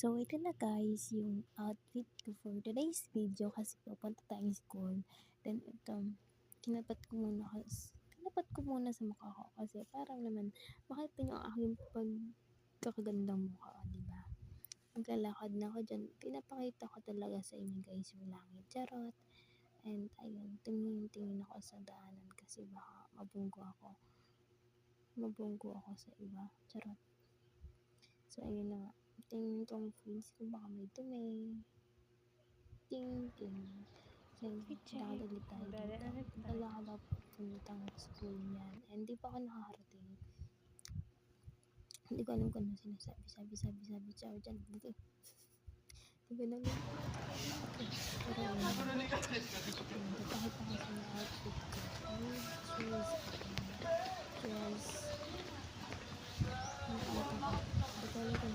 So, ito na guys, yung outfit ko for today's video kasi papunta tayong school. Then, ito, kinapat ko muna sa mukha ko kasi parang naman makita nyo ang aking pagkakagandang mukha, diba? Maglalakad na ako dyan. Pinapakita ko talaga sa inyo guys yung langit. Charot. And, ayun, tingin ako sa daanan kasi baka mabunggo ako. Sa iba. Charot. So, ayun na nga. Tingin ko ang face ko baka may dumi. Ting. So, nakadali tayo dito. Wala ka daw puntang school niyan. And di pa ako nakakarating. Hindi ko alam kung ano sinasabi. Sabi. Ciao dyan. Di ko na alam. Okay. Pero ayun. Papakita ko sa mga outfit ko. Shoes. Dress. Hindi ko alam kung